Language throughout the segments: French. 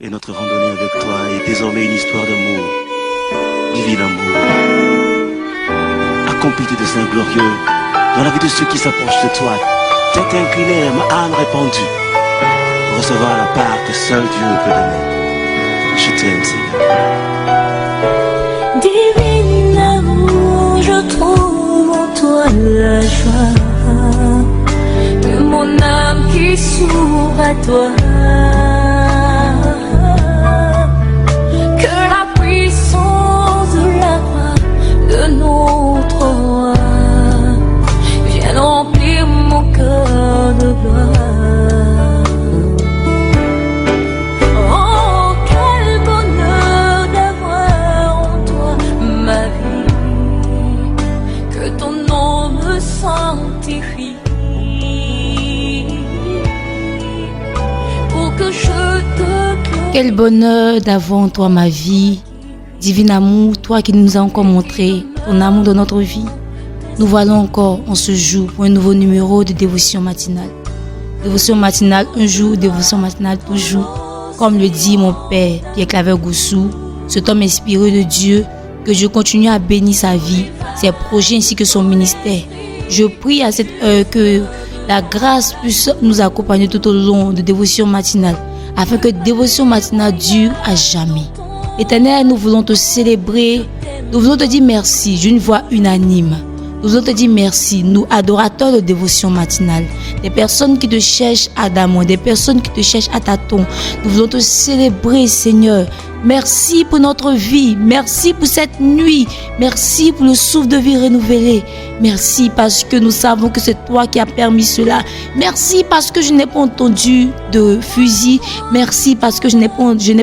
Et notre randonnée avec toi est désormais une histoire d'amour, divin amour, accompli de desseins glorieux dans la vie de ceux qui s'approchent de toi. Tête inclinée, ma âme répandue, pour recevoir la part que seul Dieu peut donner. Je t'aime, Seigneur. Divin amour, je trouve en toi la joie de mon âme qui s'ouvre à toi. Que la puissance de la voix de notre roi vienne remplir mon cœur de gloire. Oh, quel bonheur d'avoir en toi ma vie, que ton nom me sanctifie, pour que je te Quel bonheur d'avoir en toi ma vie, divin amour, toi qui nous as encore montré ton amour dans notre vie. Nous voilà encore en ce jour pour un nouveau numéro de dévotion matinale. Dévotion matinale un jour, dévotion matinale toujours. Comme le dit mon père Pierre Claver Goussou, cet homme inspiré de Dieu, que Dieu continue à bénir sa vie, ses projets ainsi que son ministère. Je prie à cette heure que la grâce puisse nous accompagner tout au long de dévotion matinale, afin que dévotion matinale dure à jamais. Éternel, nous voulons te célébrer, nous voulons te dire merci d'une voix unanime. Nous voulons te dire merci, nous adorateurs de dévotion matinale, des personnes qui te cherchent ardemment, des personnes qui te cherchent à tâtons. Nous voulons te célébrer, Seigneur. Merci pour notre vie, merci pour cette nuit, merci pour le souffle de vie renouvelé. Merci parce que nous savons que c'est toi qui as permis cela. Merci parce que je n'ai pas entendu de fusil. Merci parce que je n'ai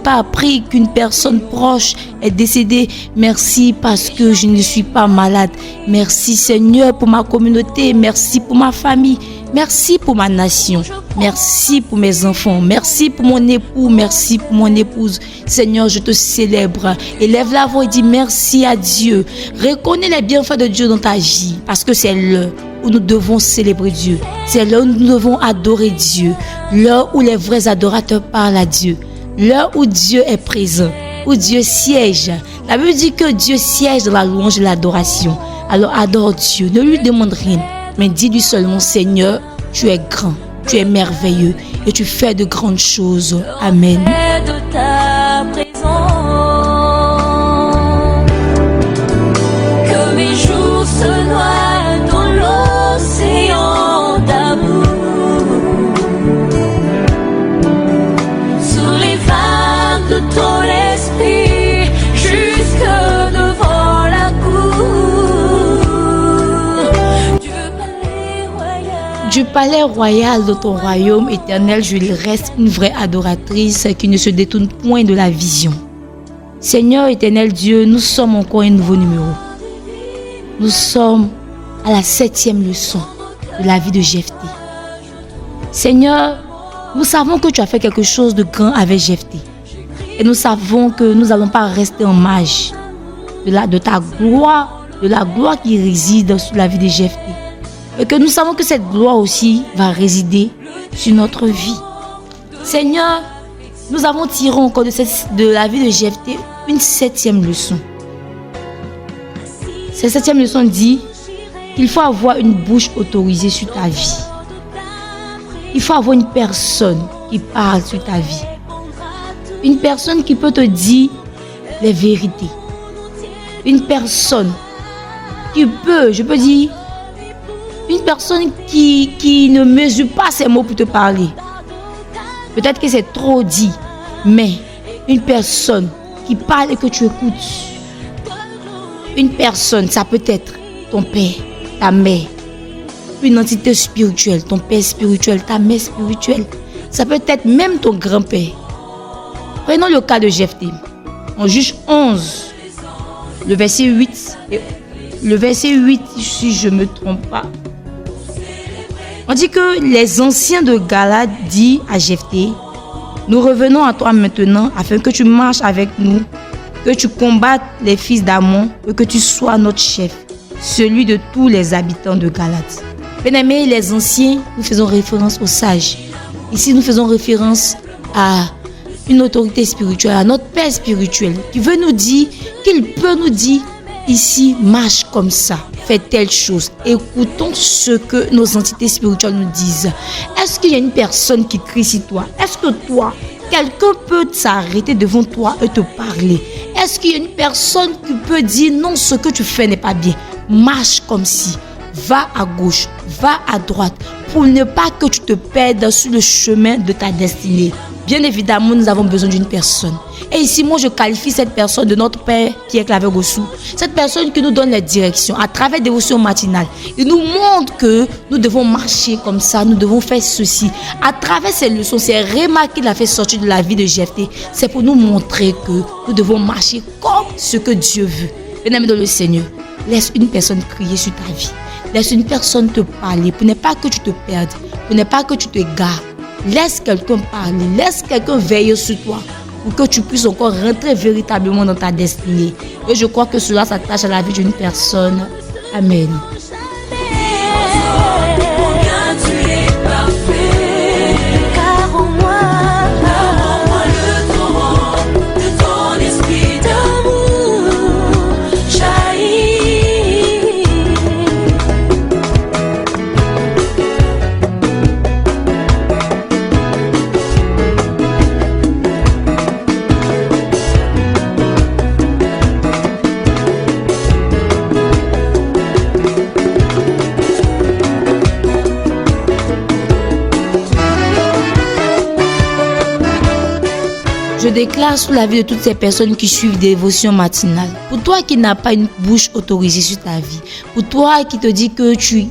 pas appris qu'une personne proche est décédée. Merci parce que je ne suis pas malade. Merci Seigneur pour ma communauté, merci pour ma famille. Merci pour ma nation, merci pour mes enfants, merci pour mon époux, merci pour mon épouse. Seigneur, je te célèbre. Élève la voix et dis merci à Dieu. Reconnais les bienfaits de Dieu dans ta vie, parce que c'est l'heure où nous devons célébrer Dieu. C'est l'heure où nous devons adorer Dieu. L'heure où les vrais adorateurs parlent à Dieu. L'heure où Dieu est présent, où Dieu siège. La Bible dit que Dieu siège dans la louange et l'adoration. Alors adore Dieu, ne lui demande rien. Mais dis-lui seulement, Seigneur, tu es grand, tu es merveilleux et tu fais de grandes choses. Amen. de ta présence, que mes jours se noient dans l'océan d'amour, sur les vagues de ton esprit, jusque devant la cour du palais royal de ton royaume éternel. Je reste une vraie adoratrice qui ne se détourne point de la vision. Seigneur éternel Dieu, nous sommes encore un nouveau numéro. Nous sommes à la 7e leçon de la vie de Jephthé. Seigneur, nous savons que tu as fait quelque chose de grand avec Jephthé. Et nous savons que nous n'allons pas rester en marge de ta gloire, de la gloire qui réside sur la vie de Jephthé. Et que nous savons que cette gloire aussi va résider sur notre vie. Seigneur, nous avons tiré encore de la vie de Jephthé une 7e leçon. Cette 7e leçon dit qu'il faut avoir une bouche autorisée sur ta vie. Il faut avoir une personne qui parle sur ta vie. Une personne qui peut te dire les vérités. Une personne qui peut, je peux dire, une personne qui ne mesure pas ses mots pour te parler. Peut-être que c'est trop dit, mais une personne qui parle et que tu écoutes. Une personne, ça peut être ton père, ta mère, une entité spirituelle, ton père spirituel, ta mère spirituelle. Ça peut être même ton grand-père. Prenons le cas de Jephthé. En Juge 11, le verset 8, si je ne me trompe pas. On dit que les anciens de Galate disent à Jephthé, nous revenons à toi maintenant afin que tu marches avec nous, que tu combattes les fils d'Ammon et que tu sois notre chef, celui de tous les habitants de Galate. Bien-aimés, les anciens, nous faisons référence aux sages. Ici, nous faisons référence à une autorité spirituelle, à notre Père spirituel, qui veut nous dire, qu'il peut nous dire, ici, marche comme ça, fais telle chose. Écoutons ce que nos entités spirituelles nous disent. Est-ce qu'il y a une personne qui crie sur toi? Est-ce que toi, quelqu'un peut s'arrêter devant toi et te parler? Est-ce qu'il y a une personne qui peut dire, non, ce que tu fais n'est pas bien? Marche comme si. Va à gauche, va à droite, pour ne pas que tu te perdes sur le chemin de ta destinée. Bien évidemment, nous avons besoin d'une personne. Et ici, moi, je qualifie cette personne de notre Père Pierre Claver Gossou. Cette personne qui nous donne les directions à travers dévotion matinale. Il nous montre que nous devons marcher comme ça, nous devons faire ceci. À travers ces leçons, ces remarques qu'il a fait sortir de la vie de Jephthé, c'est pour nous montrer que nous devons marcher comme ce que Dieu veut. Bien-aimé dans le Seigneur, laisse une personne crier sur ta vie. Laisse une personne te parler pour ne pas que tu te perdes, pour ne pas que tu te gares. Laisse quelqu'un parler, laisse quelqu'un veiller sur toi pour que tu puisses encore rentrer véritablement dans ta destinée. Et je crois que cela s'attache à la vie d'une personne. Amen. Je déclare sous la vie de toutes ces personnes qui suivent des dévotions matinales. Pour toi qui n'as pas une bouche autorisée sur ta vie, pour toi qui te dis que tu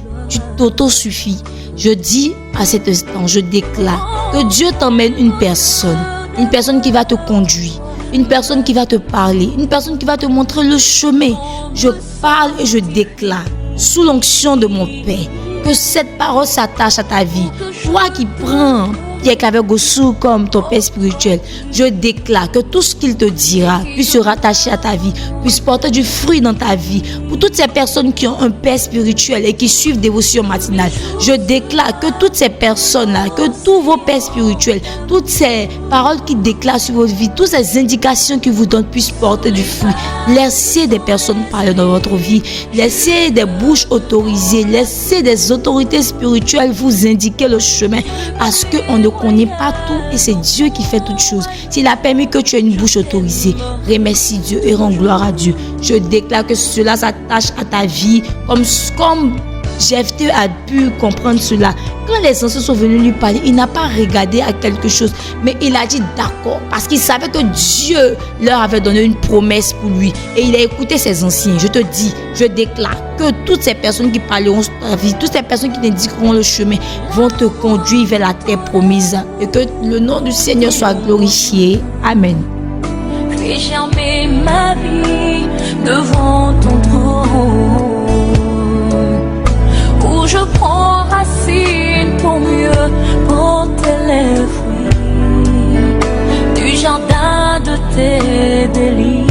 t'auto-suffis, je dis à cet instant, je déclare que Dieu t'emmène une personne qui va te conduire, une personne qui va te parler, une personne qui va te montrer le chemin. Je parle et je déclare sous l'onction de mon Père que cette parole s'attache à ta vie. Toi qui prends Pierre Claver Gossou comme ton Père spirituel, je déclare que tout ce qu'il te dira puisse se rattacher à ta vie, puisse porter du fruit dans ta vie. Pour toutes ces personnes qui ont un Père spirituel et qui suivent dévotion matinale, je déclare que toutes ces personnes-là, que tous vos pères spirituels, toutes ces paroles qui déclarent sur votre vie, toutes ces indications qu'ils vous donnent puissent porter du fruit. Laissez des personnes parler dans votre vie, laissez des bouches autorisées, laissez des autorités spirituelles vous indiquer le chemin, parce qu'on ne connaît pas tout et c'est Dieu qui fait toutes choses. S'il a permis que tu aies une bouche autorisée, remercie Dieu et rends gloire à Dieu. Je déclare que cela s'attache à ta vie comme Jephthé a pu comprendre cela. Quand les anciens sont venus lui parler, il n'a pas regardé à quelque chose, mais il a dit d'accord, parce qu'il savait que Dieu leur avait donné une promesse pour lui. Et il a écouté ses anciens. Je te dis, je déclare que toutes ces personnes qui parleront sur ta vie, toutes ces personnes qui t'indiqueront le chemin, vont te conduire vers la terre promise. Et que le nom du Seigneur soit glorifié. Amen. Fais germer ma vie devant ton trône, où je prends racine pour mieux porter les fruits du jardin de tes délices.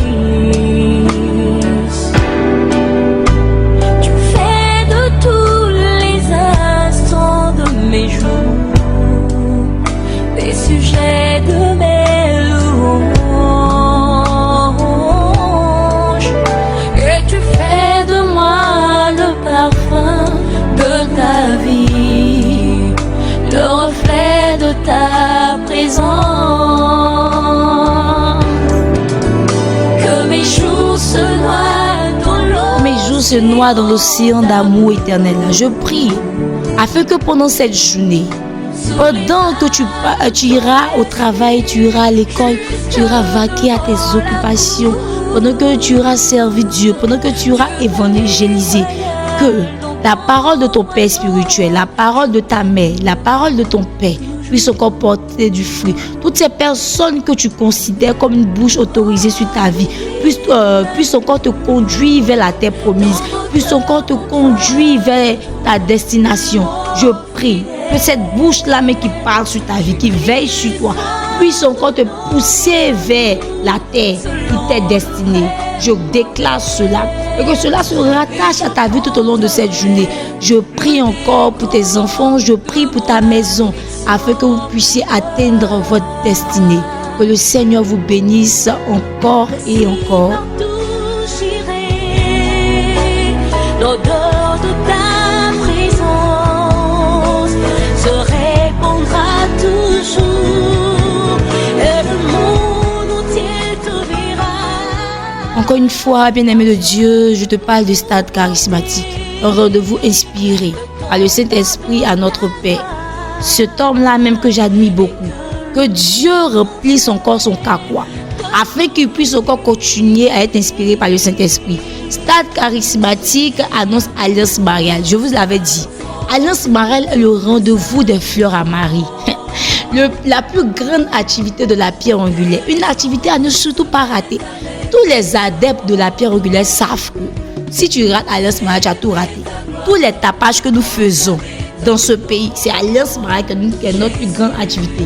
Tu fais de tous les instants de mes jours des sujets de mes louanges, et tu fais de moi le parfum de ta vie, le reflet de ta présence. Que mes jours se noient dans l'eau, Mes jours se noient dans l'océan d'amour éternel. Je prie afin que pendant cette journée, pendant que tu iras au travail, tu iras à l'école, tu iras vaquer à tes occupations, pendant que tu iras servir Dieu, pendant que tu iras évangéliser, que la parole de ton Père spirituel, la parole de ta mère, la parole de ton Père puissent encore porter du fruit. Toutes ces personnes que tu considères comme une bouche autorisée sur ta vie puissent encore te conduire vers la terre promise, puissent encore te conduire vers ta destination. Je prie que cette bouche-là, mais qui parle sur ta vie, qui veille sur toi, puisse encore te pousser vers la terre qui t'est destinée. Je déclare cela et que cela se rattache à ta vie tout au long de cette journée. Je prie encore pour tes enfants, je prie pour ta maison afin que vous puissiez atteindre votre destinée. Que le Seigneur vous bénisse encore et encore. L'odeur de ta présence se répandra toujours et le monde entier te verra. Encore une fois, bien-aimé de Dieu, je te parle de Stade Charismatique, un rendez-vous inspiré par le Saint-Esprit à notre Père. Cet homme-là même que j'admire beaucoup, que Dieu remplisse encore son carquois, afin qu'il puisse encore continuer à être inspiré par le Saint-Esprit. Stade Charismatique annonce Alliance Mariale. Je vous l'avais dit, Alliance Mariale est le rendez-vous des fleurs à Marie. La plus grande activité de la pierre angulaire, une activité à ne surtout pas rater. Tous les adeptes de la pierre angulaire savent que si tu rates Alliance Mariale, tu as tout raté. Tous les tapages que nous faisons dans ce pays, c'est Alliance Mariale qui est notre plus grande activité.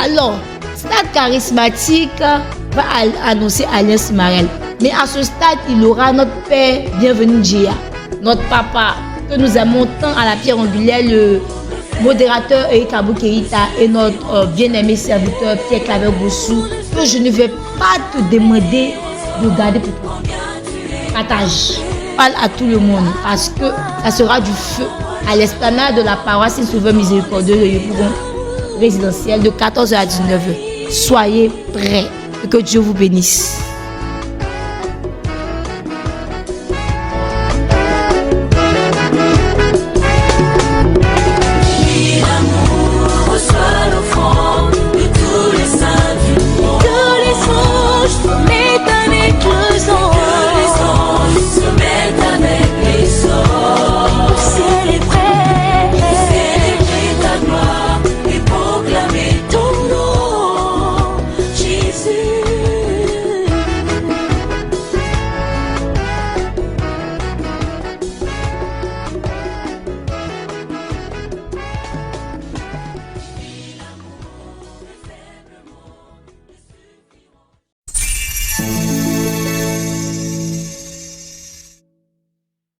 Alors, Stade Charismatique va annoncer Alliance Mariale. Mais à ce stade, il aura notre Père Bienvenu Djia, notre papa, que nous aimons tant à la pierre angulaire, le modérateur Ekabou Keïta et notre bien-aimé serviteur Pierre Claver Boussou, que je ne vais pas te demander de garder pour toi. Partage, parle à tout le monde parce que ça sera du feu à l'esplanade de la paroisse Saint-Sauveur Miséricordieux de Yopougon résidentiel de 14h à 19h. Soyez prêts et que Dieu vous bénisse.